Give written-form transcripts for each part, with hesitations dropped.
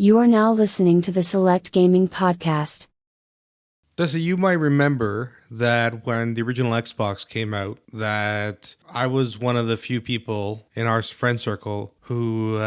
You are now listening to the Select Gaming Podcast. Dusty, you might remember that when the original Xbox came out, that I was one of the few people in our friend circle who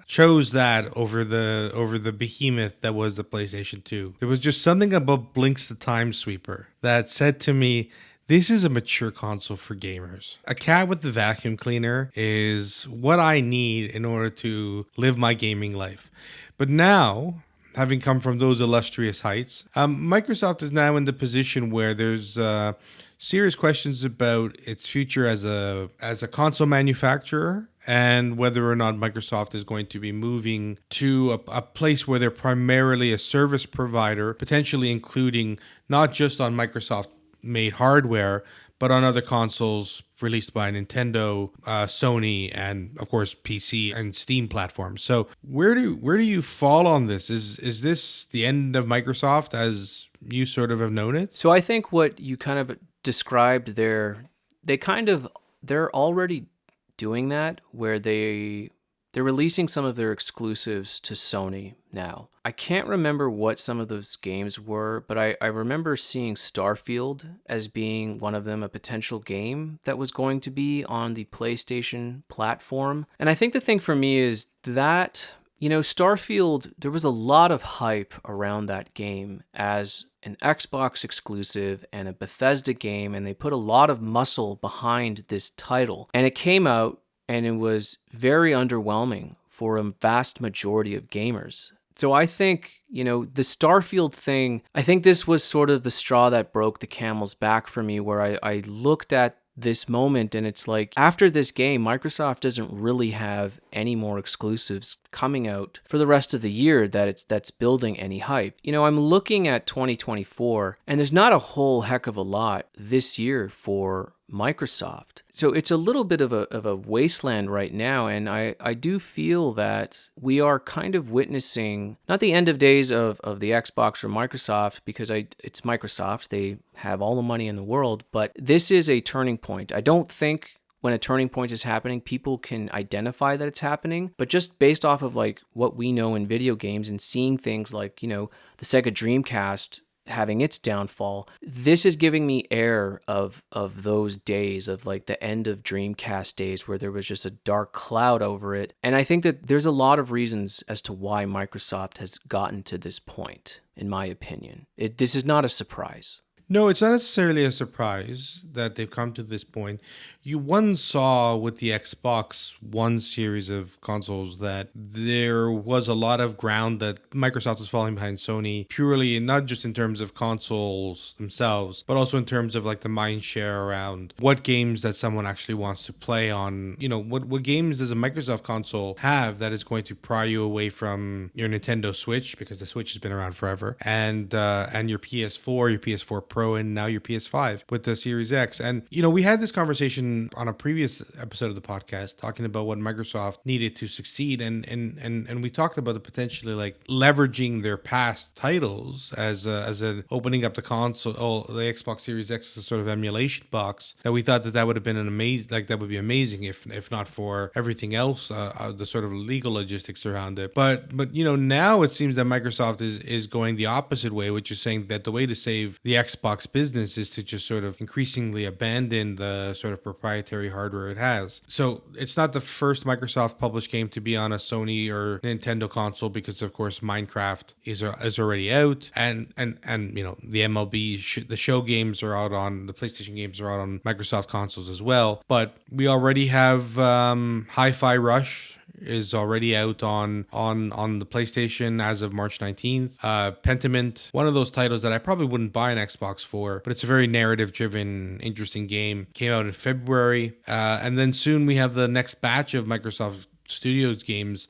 chose that over the behemoth that was the PlayStation 2. There was just something about Blink's the Time Sweeper that said to me, this is a mature console for gamers. A cat with the vacuum cleaner is what I need in order to live my gaming life. But now, having come from those illustrious heights, Microsoft is now in the position where there's serious questions about its future as a console manufacturer, and whether or not Microsoft is going to be moving to a place where they're primarily a service provider, potentially including not just on Microsoft-made hardware, but on other consoles released by Nintendo, Sony, and of course PC and Steam platforms. So where do you fall on this? Is this the end of Microsoft as you sort of have known it? So I think what you kind of described there, they're already doing that, where they're releasing some of their exclusives to Sony now. I can't remember what some of those games were, but I remember seeing Starfield as being one of them, a potential game that was going to be on the PlayStation platform. And I think the thing for me is that, Starfield, there was a lot of hype around that game as an Xbox exclusive and a Bethesda game, and they put a lot of muscle behind this title. And it came out, and it was very underwhelming for a vast majority of gamers. So I think, the Starfield thing, I think this was sort of the straw that broke the camel's back for me, where I looked at this moment and it's like, after this game, Microsoft doesn't really have any more exclusives coming out for the rest of the year that's building any hype. I'm looking at 2024 and there's not a whole heck of a lot this year for Microsoft. So it's a little bit of a wasteland right now, and I do feel that we are kind of witnessing, not the end of days of the Xbox or Microsoft, because it's Microsoft, they have all the money in the world, but this is a turning point. I don't think when a turning point is happening, people can identify that it's happening, but just based off of like what we know in video games and seeing things like, the Sega Dreamcast having its downfall, this is giving me air of those days of like the end of Dreamcast days where there was just a dark cloud over it. And I think that there's a lot of reasons as to why Microsoft has gotten to this point, in my opinion. This is not a surprise. No, it's not necessarily a surprise that they've come to this point. You once saw with the Xbox One series of consoles that there was a lot of ground that Microsoft was falling behind Sony, purely not just in terms of consoles themselves, but also in terms of like the mind share around what games that someone actually wants to play on. What games does a Microsoft console have that is going to pry you away from your Nintendo Switch, because the Switch has been around forever, and your PS4, your PS4 Pro, and now your PS5 with the Series X. And, we had this conversation on a previous episode of the podcast talking about what Microsoft needed to succeed, and we talked about the potentially like leveraging their past titles as an opening up the console, the Xbox Series X as a sort of emulation box, that we thought that would have been that would be amazing if not for everything else, the sort of legal logistics around it. But now it seems that Microsoft is going the opposite way, which is saying that the way to save the Xbox business is to just sort of increasingly abandon the sort of proprietary hardware it has. So it's not the first Microsoft published game to be on a Sony or Nintendo console, because of course Minecraft is already out, and the MLB the show games are out on the PlayStation games are out on Microsoft consoles as well. But we already have Hi-Fi Rush is already out on the PlayStation as of March 19th. Pentiment, one of those titles that I probably wouldn't buy an Xbox for, but it's a very narrative-driven, interesting game. Came out in February. And then soon we have the next batch of Microsoft Studios games,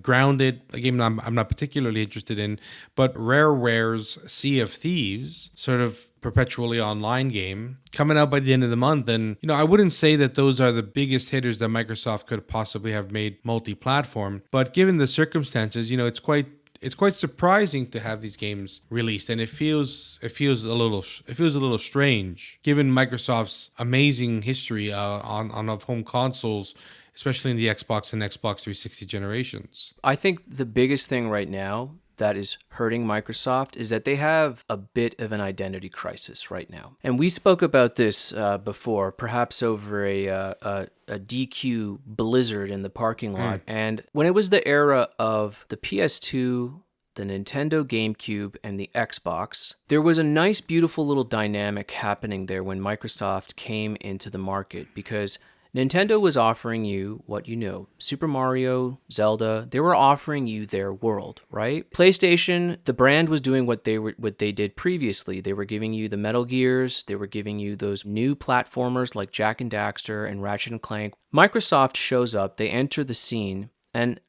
Grounded, a game I'm not particularly interested in, but Rareware's Sea of Thieves, sort of perpetually online game, coming out by the end of the month. And I wouldn't say that those are the biggest hitters that Microsoft could possibly have made multi-platform, but given the circumstances, it's quite it's quite surprising to have these games released, and it feels a little strange given Microsoft's amazing history on of home consoles, especially in the Xbox and Xbox 360 generations. I think the biggest thing right now that is hurting Microsoft is that they have a bit of an identity crisis right now. And we spoke about this before, perhaps over a DQ blizzard in the parking lot. And when it was the era of the PS2, the Nintendo GameCube, and the Xbox, there was a nice, beautiful little dynamic happening there when Microsoft came into the market, because Nintendo was offering you what you know, Super Mario, Zelda. They were offering you their world, right? PlayStation, the brand was doing what they did previously. They were giving you the Metal Gears. They were giving you those new platformers like Jak and Daxter and Ratchet and Clank. Microsoft shows up. They enter the scene, and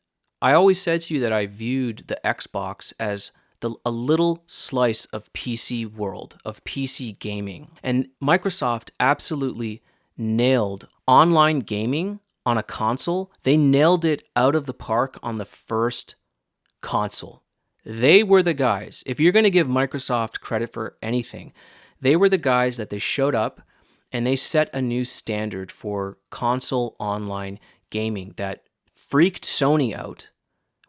I always said to you that I viewed the Xbox as a little slice of PC world, of PC gaming, and Microsoft absolutely nailed online gaming on a console. They nailed it out of the park on the first console. They were the guys. If you're going to give Microsoft credit for anything, they were the guys that they showed up and they set a new standard for console online gaming that freaked Sony out,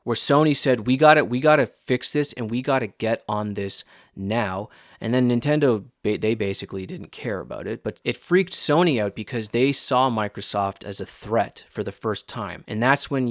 where Sony said, we got to fix this and we got to get on this now. And then Nintendo, they basically didn't care about it, but it freaked Sony out because they saw Microsoft as a threat for the first time. And that's when,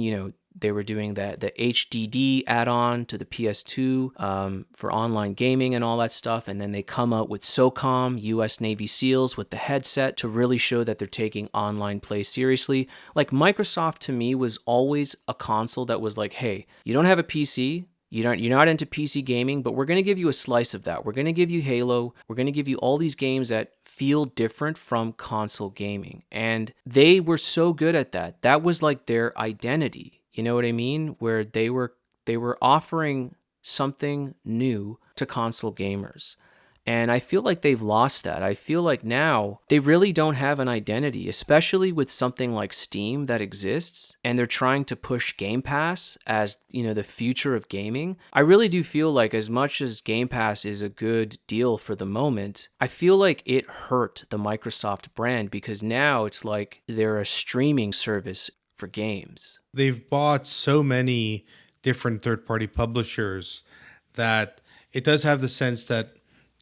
they were doing the HDD add-on to the PS2 for online gaming and all that stuff. And then they come out with SOCOM, US Navy SEALs, with the headset to really show that they're taking online play seriously. Like, Microsoft to me was always a console that was like, hey, you don't have a PC, you're not into PC gaming, but we're going to give you a slice of that. We're going to give you Halo. We're going to give you all these games that feel different from console gaming. And they were so good at that. That was like their identity. You know what I mean? Where they were offering something new to console gamers. And I feel like they've lost that. I feel like now they really don't have an identity, especially with something like Steam that exists, and they're trying to push Game Pass as, the future of gaming. I really do feel like, as much as Game Pass is a good deal for the moment, I feel like it hurt the Microsoft brand, because now it's like they're a streaming service for games. They've bought so many different third-party publishers that it does have the sense that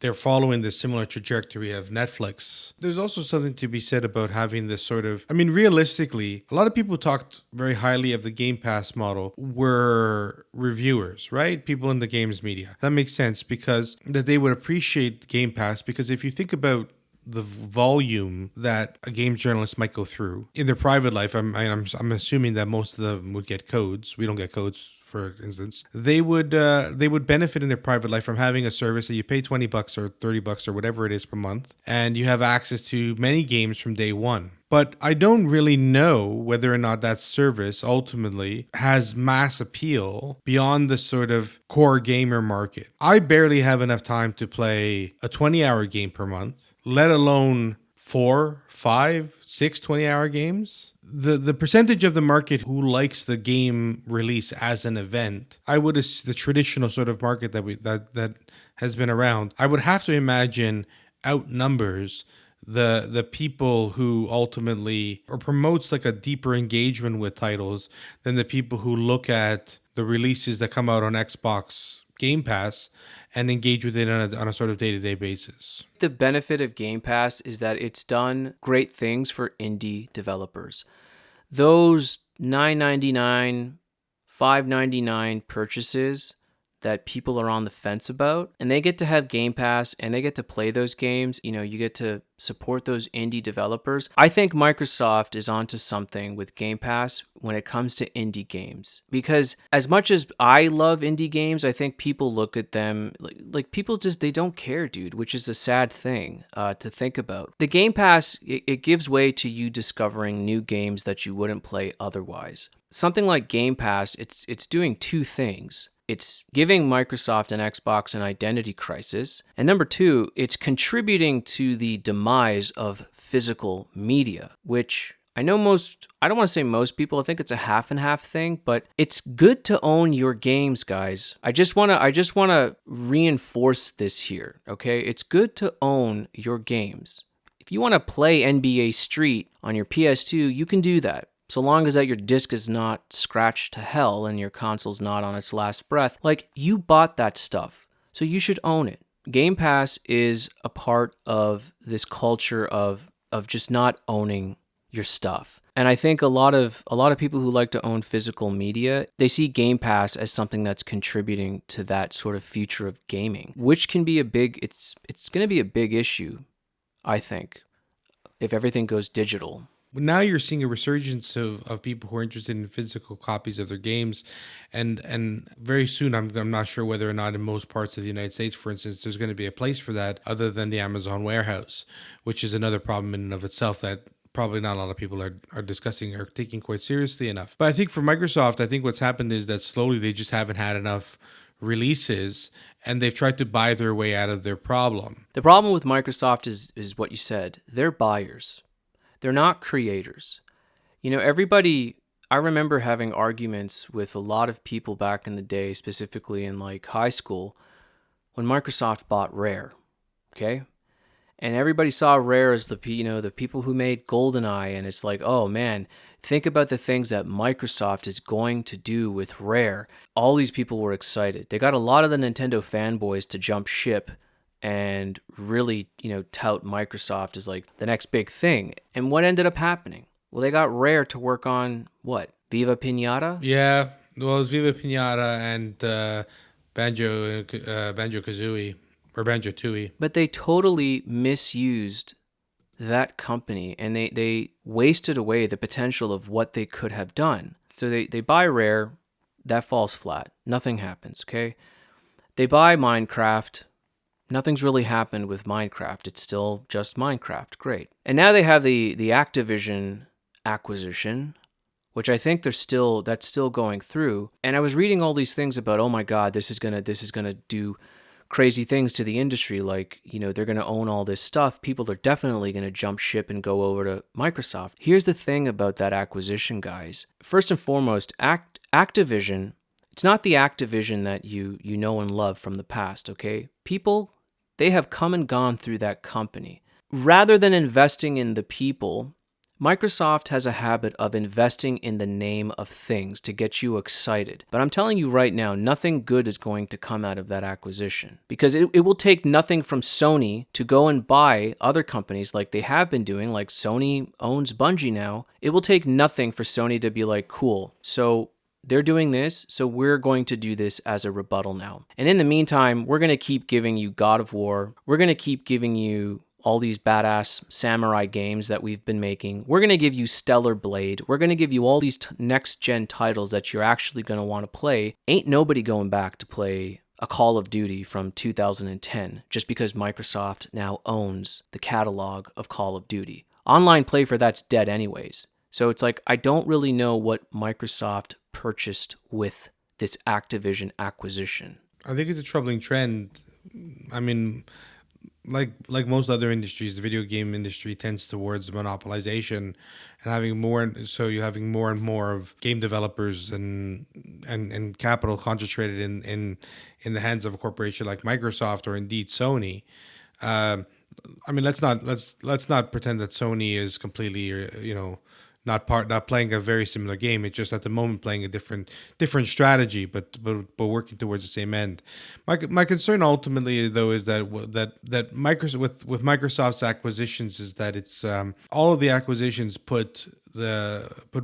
they're following the similar trajectory of Netflix. There's also something to be said about having this sort of, realistically, a lot of people talked very highly of the Game Pass model were reviewers, right? People in the games media. That makes sense, because that they would appreciate Game Pass, because if you think about the volume that a games journalist might go through in their private life, I'm assuming that most of them would get codes. We don't get codes, for instance. They would benefit in their private life from having a service that you pay $20 or $30 or whatever it is per month, and you have access to many games from day one. But I don't really know whether or not that service ultimately has mass appeal beyond the sort of core gamer market. I barely have enough time to play a 20-hour game per month, let alone 4, 5, 6 20-hour games. The percentage of the market who likes the game release as an event, the traditional sort of market that has been around, I would have to imagine outnumbers the people who ultimately, or promotes like a deeper engagement with titles than the people who look at the releases that come out on Xbox Game Pass and engage with it on a sort of day-to-day basis. The benefit of Game Pass is that it's done great things for indie developers. Those $9.99, $5.99 purchases that people are on the fence about, and they get to have Game Pass and they get to play those games. You get to support those indie developers. I think Microsoft is onto something with Game Pass when it comes to indie games, because as much as I love indie games, I think people look at them like people just, they don't care, dude, which is a sad thing to think about. The Game Pass, it gives way to you discovering new games that you wouldn't play otherwise. Something like Game Pass, it's doing two things. It's giving Microsoft and Xbox an identity crisis. And number two, it's contributing to the demise of physical media, which I know I don't want to say most people, I think it's a half and half thing, but it's good to own your games, guys. I just want to reinforce this here, okay? It's good to own your games. If you want to play NBA Street on your PS2, you can do that. So long as that your disc is not scratched to hell and your console's not on its last breath, like, you bought that stuff, so you should own it. Game Pass is a part of this culture of just not owning your stuff. And I think a lot of people who like to own physical media, they see Game Pass as something that's contributing to that sort of future of gaming, which can be it's going to be a big issue, I think, if everything goes digital. Now you're seeing a resurgence of people who are interested in physical copies of their games, and very soon, I'm not sure whether or not in most parts of the United States, for instance, there's going to be a place for that other than the Amazon warehouse, which is another problem in and of itself that probably not a lot of people are discussing or taking quite seriously enough. But I think for Microsoft, I think what's happened is that slowly they just haven't had enough releases, and they've tried to buy their way out of their problem. The problem with Microsoft is what you said. They're buyers. They're not creators. You know, I remember having arguments with a lot of people back in the day, specifically in like high school, when Microsoft bought Rare, okay? And everybody saw Rare as the people who made GoldenEye, and it's like, oh man, think about the things that Microsoft is going to do with Rare. All these people were excited. They got a lot of the Nintendo fanboys to jump ship and really, tout Microsoft as like the next big thing. And what ended up happening? Well, they got Rare to work on what? Viva Pinata? Yeah, well, it was Viva Pinata and Banjo-Kazooie. Or Banjo-Tooie. But they totally misused that company, and they wasted away the potential of what they could have done. So they buy Rare, that falls flat. Nothing happens, okay? They buy Minecraft. Nothing's really happened with Minecraft. It's still just Minecraft. Great. And now they have the Activision acquisition, which I think that's still going through. And I was reading all these things about, oh my God, this is gonna do crazy things to the industry, like, they're going to own all this stuff. People are definitely going to jump ship and go over to Microsoft. Here's the thing about that acquisition, guys. First and foremost, Activision, it's not the Activision that you know and love from the past, okay? People, they have come and gone through that company. Rather than investing in the people, Microsoft has a habit of investing in the name of things to get you excited. But I'm telling you right now, nothing good is going to come out of that acquisition, because it will take nothing from Sony to go and buy other companies like they have been doing, like Sony owns Bungie now. It will take nothing for Sony to be like, cool, so they're doing this, so we're going to do this as a rebuttal now. And in the meantime, we're going to keep giving you God of War. We're going to keep giving you all these badass samurai games that we've been making. We're going to give you Stellar Blade. We're going to give you all these next-gen titles that you're actually going to want to play. Ain't nobody going back to play a Call of Duty from 2010 just because Microsoft now owns the catalog of Call of Duty. Online play for that's dead anyways. So it's like, I don't really know what Microsoft purchased with this Activision acquisition. I think it's a troubling trend. I mean, like most other industries, the video game industry tends towards monopolization and having more and more of game developers and capital concentrated in the hands of a corporation like Microsoft or indeed Sony. I mean, let's not pretend that Sony is completely, not playing a very similar game. It's just at the moment playing a different strategy, but working towards the same end. My concern ultimately though is that Microsoft with Microsoft's acquisitions is that it's all of the acquisitions put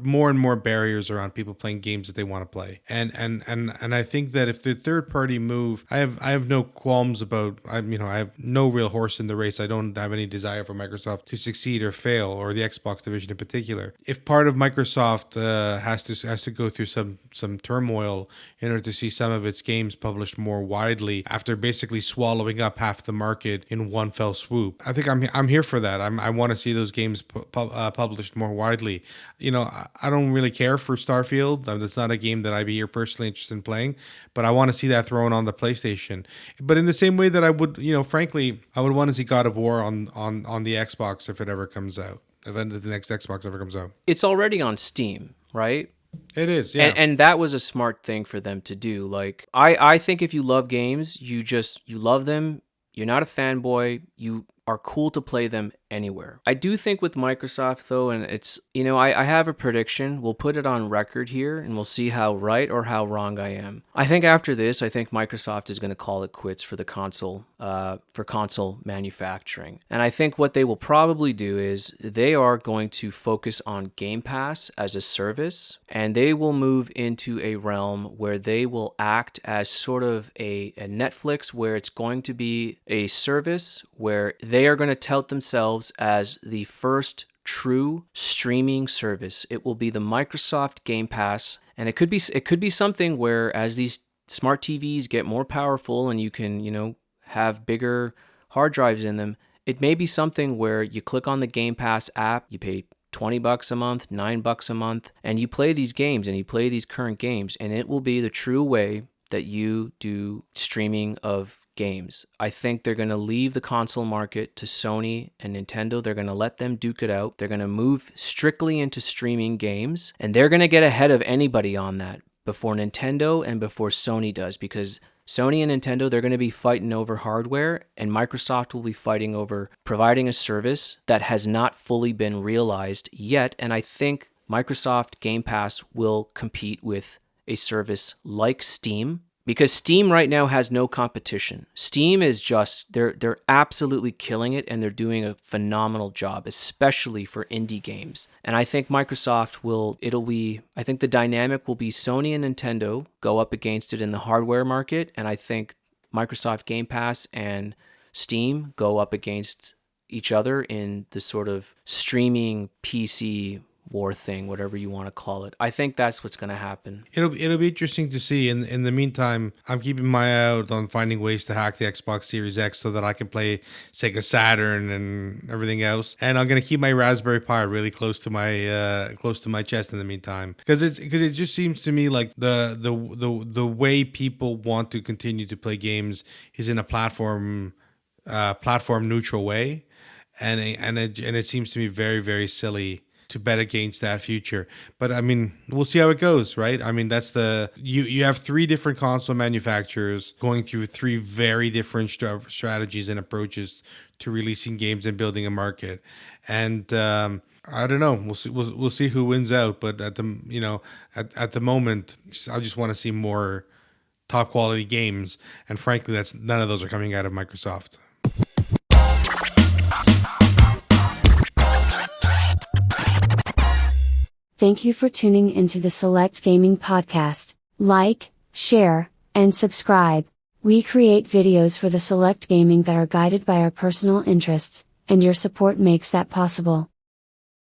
more and more barriers around people playing games that they want to play. And I think that if the third party move, I have no qualms about, I have no real horse in the race. I don't have any desire for Microsoft to succeed or fail, or the Xbox division in particular. If part of Microsoft has to go through some turmoil in order to see some of its games published more widely after basically swallowing up half the market in one fell swoop, I think I'm here for that. I want to see those games published more widely. I don't really care for Starfield. That's not a game that I'd be personally interested in playing, but I want to see that thrown on the PlayStation. But in the same way that I would, frankly, I would want to see God of War on the Xbox if it ever comes out. the next Xbox ever comes out. It's already on Steam, right? It is, yeah. And that was a smart thing for them to do. Like, I think if you love games, you love them. You're not a fanboy. You are cool to play them anywhere. I do think with Microsoft, though, and it's, I have a prediction. We'll put it on record here, and we'll see how right or how wrong I am. I think after this, I think Microsoft is going to call it quits for the console, for console manufacturing. And I think what they will probably do is they are going to focus on Game Pass as a service, and they will move into a realm where they will act as sort of a Netflix, where it's going to be a service where they are going to tout themselves as the first true streaming service. It will be the Microsoft Game Pass, and it could be something where as these smart TVs get more powerful and you can, have bigger hard drives in them, it may be something where you click on the Game Pass app, you pay $20 a month, $9 a month, and you play these games and you play these current games, and it will be the true way that you do streaming of games. I think they're going to leave the console market to Sony and Nintendo. They're going to let them duke it out. They're going to move strictly into streaming games, and they're going to get ahead of anybody on that before Nintendo and before Sony does, because Sony and Nintendo, they're going to be fighting over hardware, and Microsoft will be fighting over providing a service that has not fully been realized yet. And I think Microsoft Game Pass will compete with a service like Steam, because Steam right now has no competition. Steam is just, they're absolutely killing it, and they're doing a phenomenal job, especially for indie games. And I think Microsoft I think the dynamic will be Sony and Nintendo go up against it in the hardware market, and I think Microsoft Game Pass and Steam go up against each other in the sort of streaming PC war thing, whatever you want to call it. I think that's what's going to happen. It'll be interesting to see. In the meantime, I'm keeping my eye out on finding ways to hack the Xbox Series X so that I can play Sega Saturn and everything else. And I'm going to keep my Raspberry Pi really close to my chest in the meantime, because it just seems to me like the way people want to continue to play games is in a platform neutral way, and it seems to me very, very silly to bet against that future. But I mean, we'll see how it goes, right? I mean, that's you have three different console manufacturers going through three very different strategies and approaches to releasing games and building a market. And I don't know. We'll see who wins out. But at the moment, I just want to see more top quality games. And frankly, none of those are coming out of Microsoft. Thank you for tuning into the Select Gaming Podcast. Like, share, and subscribe. We create videos for the Select Gaming that are guided by our personal interests, and your support makes that possible.